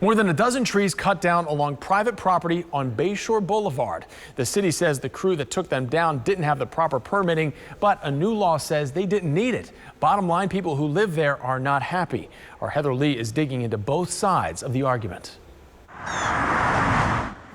More than a dozen trees cut down along private property on Bayshore Boulevard. The city says the crew that took them down didn't have the proper permitting, but a new law says they didn't need it. Bottom line, people who live there are not happy. Our Heather Lee is digging into both sides of the argument.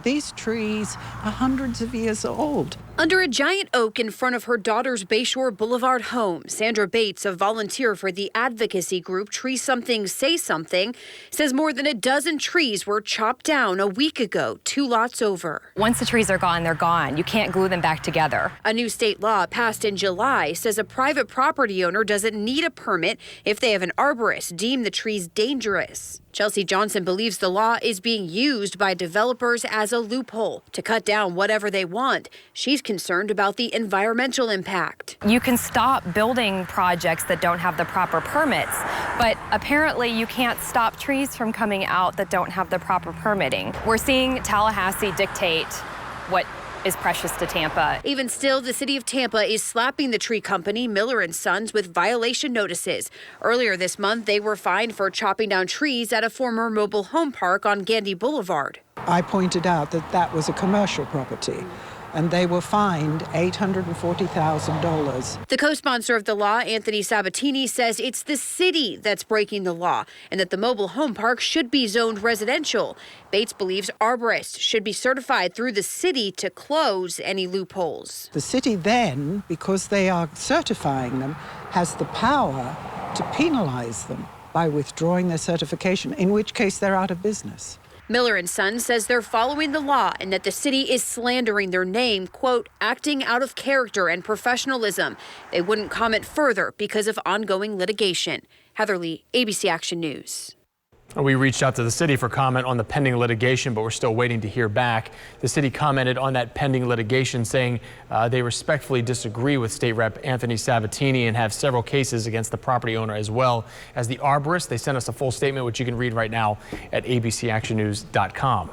These trees are hundreds of years old. Under a giant oak in front of her daughter's Bayshore Boulevard home, Sandra Bates, a volunteer for the advocacy group Tree Something Say Something, says more than a dozen trees were chopped down a week ago, 2 lots over. Once the trees are gone, they're gone. You can't glue them back together. A new state law passed in July says a private property owner doesn't need a permit if they have an arborist deem the trees dangerous. Chelsea Johnson believes the law is being used by developers as a loophole to cut down whatever they want. She's concerned about the environmental impact. You can stop building projects that don't have the proper permits, but apparently you can't stop trees from coming out that don't have the proper permitting. We're seeing Tallahassee dictate what is precious to Tampa. Even still, the city of Tampa is slapping the tree company Miller & Sons with violation notices. Earlier this month, they were fined for chopping down trees at a former mobile home park on Gandy Boulevard. I pointed out that that was a commercial property, and they were fined $840,000. The co-sponsor of the law, Anthony Sabatini, says it's the city that's breaking the law and that the mobile home park should be zoned residential. Bates believes arborists should be certified through the city to close any loopholes. The city then, because they are certifying them, has the power to penalize them by withdrawing their certification, in which case they're out of business. Miller & Sons says they're following the law and that the city is slandering their name, quote, acting out of character and professionalism. They wouldn't comment further because of ongoing litigation. Heather Lee, ABC Action News. We reached out to the city for comment on the pending litigation, but we're still waiting to hear back. The city commented on that pending litigation, saying they respectfully disagree with State Rep Anthony Sabatini and have several cases against the property owner as well as the arborist. They sent us a full statement, which you can read right now at abcactionnews.com.